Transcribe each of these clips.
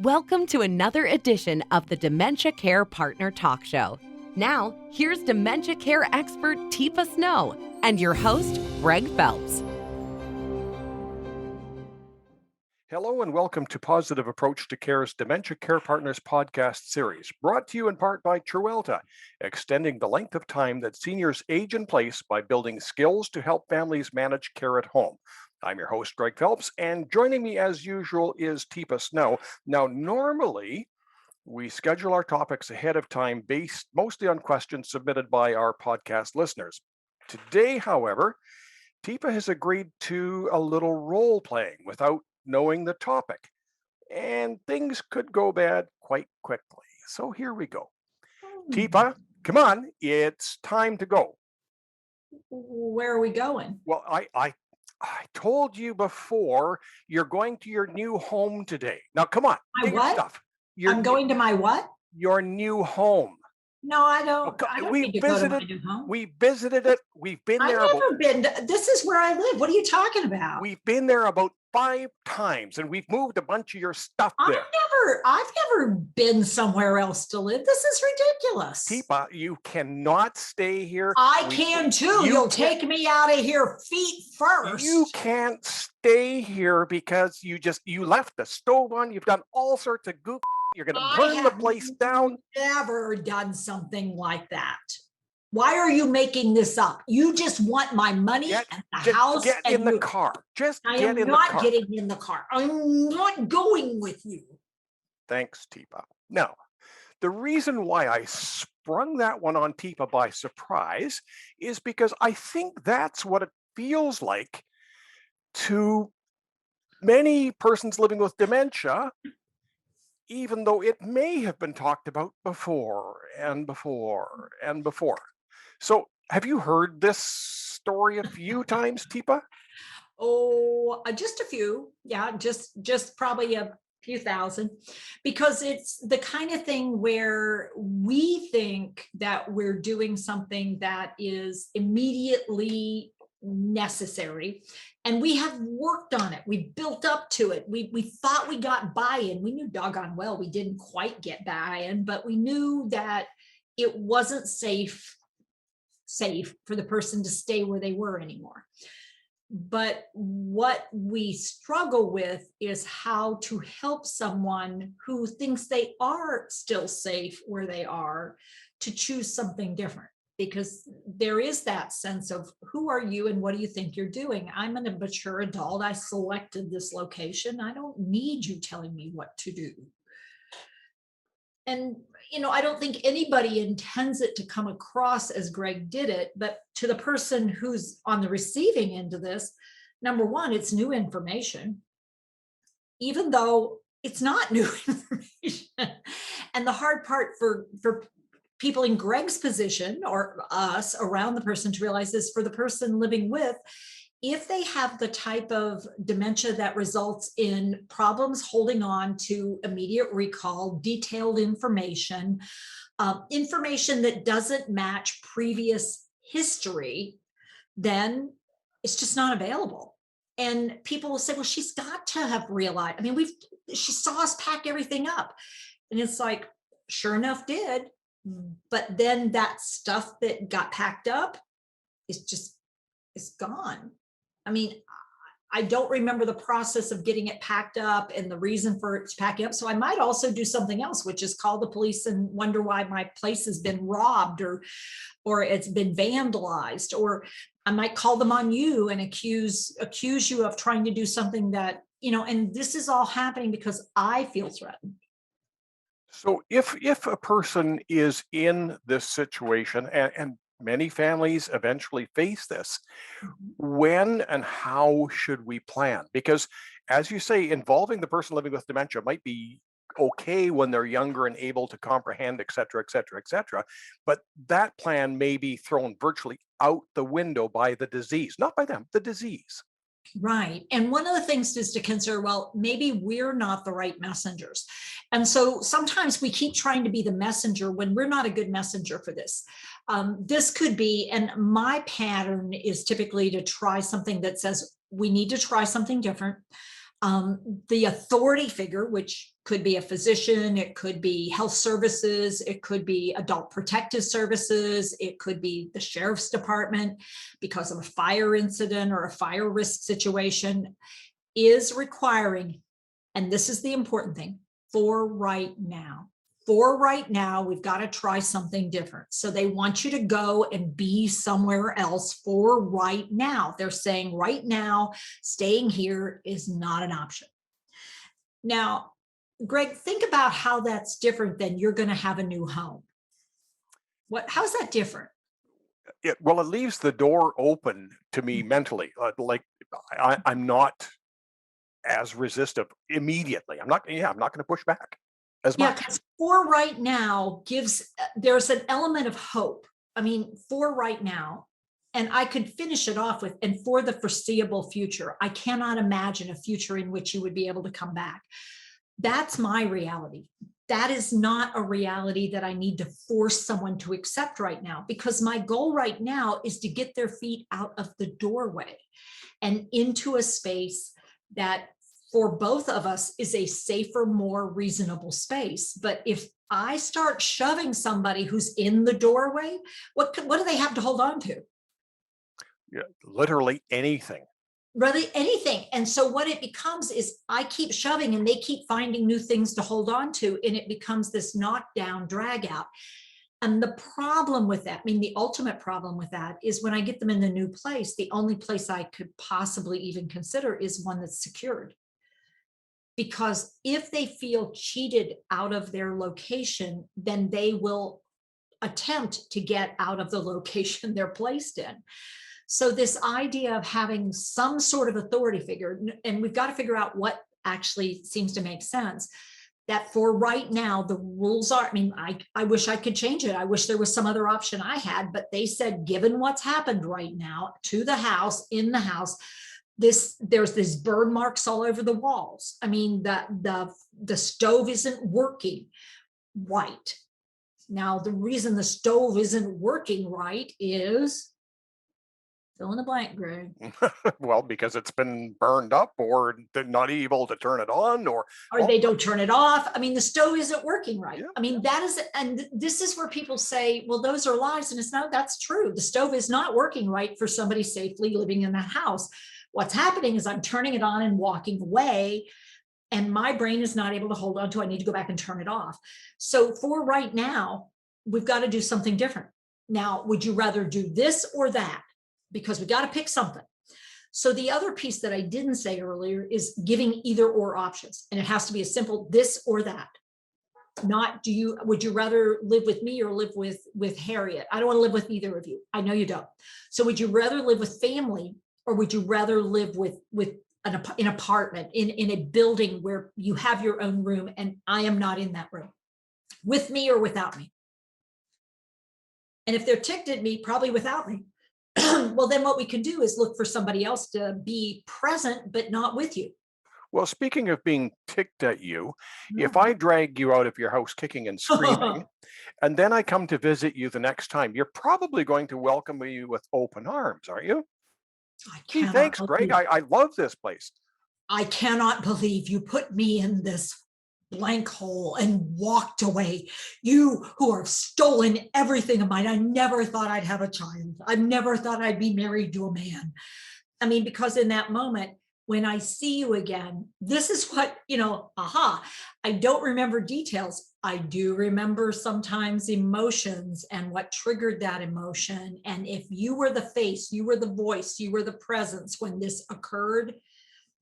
Welcome to another edition of the Dementia Care Partner Talk Show. Now, here's dementia care expert Teepa and your host, Greg Phelps. Hello and welcome to Positive Approach to Care's Dementia Care Partners podcast series, brought to you in part by Truelta, extending the length of time that seniors age in place by building skills to help families manage care at home. I'm your host, Greg Phelps, and joining me as usual is Teepa Snow. Now, normally, we schedule our topics ahead of time based mostly on questions submitted by our podcast listeners. Today, however, Teepa has agreed to a little role playing without knowing the topic, and things could go bad quite quickly. So here we go. Teepa, come on, it's time to go. Where are we going? Well, I told you before, you're going to your new home today. Now, come on, My get your what? stuff. I'm going to my what? Your new home. No, I don't. Okay, I don't we need to go to my visited- new home. We visited it. We've been I've there. never been. This is where I live. What are you talking about? We've been there about 5 times, and we've moved a bunch of your stuff there. I've never been somewhere else to live. This is ridiculous. Teepa, you cannot stay here. I can too. You'll take me out of here feet first. You can't stay here because you left the stove on. You've done all sorts of goop. You're going to burn the place down. Never done something like that. Why are you making this up? You just want my money and the house. Get in the car. I am not getting in the car. I'm not going with you. Thanks, Teepa. Now, the reason why I sprung that one on Teepa by surprise is because I think that's what it feels like to many persons living with dementia, even though it may have been talked about before and before and before. So have you heard this story a few times, Teepa? Oh, just a few. Yeah, just probably a few thousand, because it's the kind of thing where we think that we're doing something that is immediately necessary, and we have worked on it. We built up to it. We thought we got buy-in. We knew doggone well we didn't quite get buy-in, but we knew that it wasn't safe for the person to stay where they were anymore. But what we struggle with is how to help someone who thinks they are still safe where they are to choose something different. Because there is that sense of, who are you and what do you think you're doing? I'm a mature adult. I selected this location. I don't need you telling me what to do. And, I don't think anybody intends it to come across as Greg did it, but to the person who's on the receiving end of this, number one, it's new information, even though it's not new information. And the hard part for people in Greg's position, or us around the person, to realize this, for the person living with, if they have the type of dementia that results in problems holding on to immediate recall, detailed information, information that doesn't match previous history, then it's just not available. And people will say, well, she's got to have realized, she saw us pack everything up. And it's like, sure enough, did. But then that stuff that got packed up is gone. I don't remember the process of getting it packed up and the reason for it packing up. So I might also do something else, which is call the police and wonder why my place has been robbed or it's been vandalized, or I might call them on you and accuse you of trying to do something that, and this is all happening because I feel threatened. So if a person is in this situation, and many families eventually face this, when and how should we plan? Because, as you say, involving the person living with dementia might be okay when they're younger and able to comprehend, et cetera, et cetera, et cetera. But that plan may be thrown virtually out the window by the disease, not by them, the disease. Right. And one of the things is to consider, well, maybe we're not the right messengers. And so sometimes we keep trying to be the messenger when we're not a good messenger for this. This could be, and my pattern is typically to try something that says, we need to try something different. The authority figure, which could be a physician, it could be health services, it could be adult protective services, it could be the sheriff's department because of a fire incident or a fire risk situation, is requiring, and this is the important thing, for right now. For right now, we've got to try something different. So they want you to go and be somewhere else for right now. They're saying right now, staying here is not an option. Now, Greg, think about how that's different than you're going to have a new home. How's that different? Well, it leaves the door open to me mentally. Like I'm not as resistive immediately. I'm not going to push back as Yeah, much. because for right now there's an element of hope. I mean, for right now, and I could finish it off with, and for the foreseeable future, I cannot imagine a future in which you would be able to come back. That's my reality. That is not a reality that I need to force someone to accept right now, because my goal right now is to get their feet out of the doorway and into a space that for both of us is a safer, more reasonable space. But if I start shoving somebody who's in the doorway, what do they have to hold on to? Yeah, literally anything. Really anything. And so what it becomes is I keep shoving and they keep finding new things to hold on to, and it becomes this knockdown, drag out. And the problem with that, I mean, the ultimate problem with that is when I get them in the new place, the only place I could possibly even consider is one that's secured. Because if they feel cheated out of their location, then they will attempt to get out of the location they're placed in. So this idea of having some sort of authority figure, and we've got to figure out what actually seems to make sense, that for right now, the rules are, I mean, I wish I could change it. I wish there was some other option I had, but they said, given what's happened right now to the house, in the house, there's these burn marks all over the walls. I mean, the stove isn't working right. Now, the reason the stove isn't working right is fill in the blank, Greg. Well, because it's been burned up, or they're not able to turn it on, or they don't turn it off. I mean, the stove isn't working right. Yeah. I mean, that is, and this is where people say, well, those are lies. And it's not, that's true. The stove is not working right for somebody safely living in that house. What's happening is I'm turning it on and walking away, and my brain is not able to hold on to, I need to go back and turn it off. So for right now, we've got to do something different. Now, would you rather do this or that? Because we got to pick something. So the other piece that I didn't say earlier is giving either or options. And it has to be a simple this or that. Not would you rather live with me or live with Harriet? I don't want to live with either of you. I know you don't. So would you rather live with family, or would you rather live with an apartment in a building where you have your own room and I am not in that room? With me or without me? And if they're ticked at me, probably without me. Well, then what we can do is look for somebody else to be present, but not with you. Well, speaking of being ticked at you, if I drag you out of your house kicking and screaming, and then I come to visit you the next time, you're probably going to welcome me with open arms, aren't you? Gee, thanks, Greg. I love this place. I cannot believe you put me in this blank hole and walked away. You who have stolen everything of mine. I never thought I'd have a child. I never thought I'd be married to a man. I mean, because in that moment, when I see you again, this is what, I don't remember details. I do remember sometimes emotions and what triggered that emotion. And if you were the face, you were the voice, you were the presence when this occurred,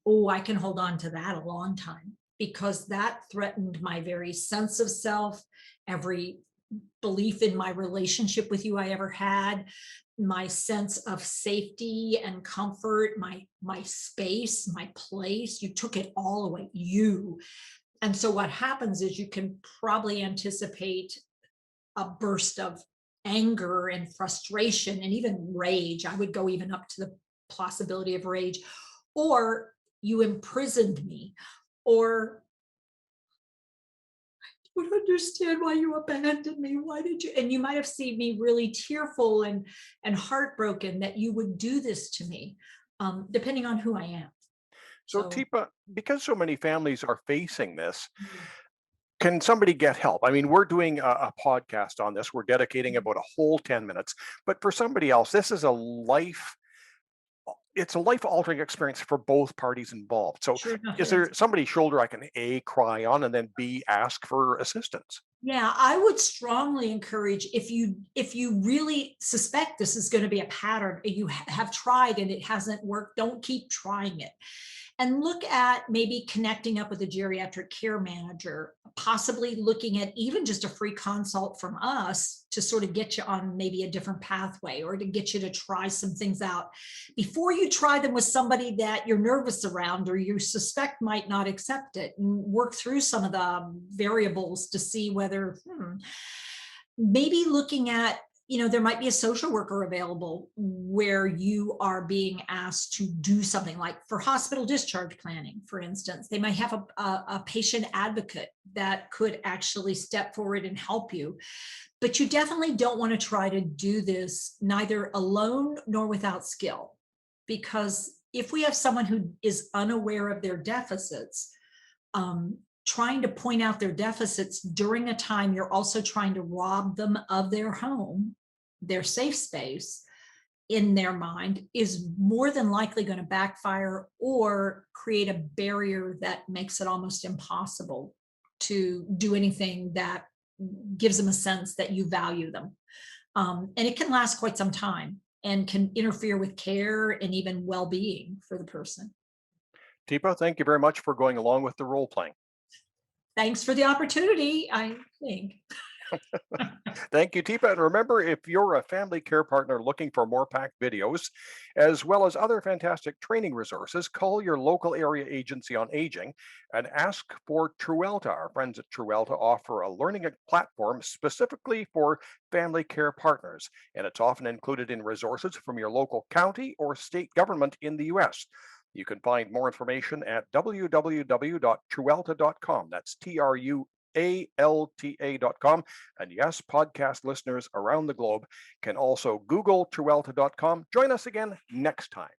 oh, I can hold on to that a long time, because that threatened my very sense of self, every belief in my relationship with you I ever had, my sense of safety and comfort, my space, my place. You took it all away, you. And so what happens is you can probably anticipate a burst of anger and frustration and even rage. I would go even up to the possibility of rage. Or you imprisoned me, or I don't understand why you abandoned me. Why did you? And you might have seen me really tearful and heartbroken that you would do this to me, depending on who I am. So, So Teepa, because so many families are facing this, mm, can somebody get help? I mean, we're doing a podcast on this. We're dedicating mm, about a whole 10 minutes. But for somebody else, this is a life it's a life altering experience for both parties involved. So, sure enough is is. there somebody's shoulder I can A, cry on, and then B, ask for assistance? Yeah, I would strongly encourage, if you really suspect this is going to be a pattern and you have tried and it hasn't worked, don't keep trying it. And look at maybe connecting up with a geriatric care manager, possibly looking at even just a free consult from us to sort of get you on maybe a different pathway, or to get you to try some things out before you try them with somebody that you're nervous around or you suspect might not accept it, and work through some of the variables to see whether maybe looking at, there might be a social worker available where you are being asked to do something like for hospital discharge planning, for instance. They might have a patient advocate that could actually step forward and help you. But you definitely don't want to try to do this neither alone nor without skill. Because if we have someone who is unaware of their deficits, um, trying to point out their deficits during a time you're also trying to rob them of their home, their safe space, in their mind, is more than likely going to backfire or create a barrier that makes it almost impossible to do anything that gives them a sense that you value them. And it can last quite some time and can interfere with care and even well-being for the person. Teepa, thank you very much for going along with the role playing. Thanks for the opportunity, I think. Thank you, Teepa. And remember, if you're a family care partner looking for more packed videos, as well as other fantastic training resources, call your local area agency on aging and ask for Truelta. Our friends at Truelta offer a learning platform specifically for family care partners, and it's often included in resources from your local county or state government in the US. You can find more information at www.truelta.com. That's TRUALTA.com. And yes, podcast listeners around the globe can also Google Truelta.com. Join us again next time.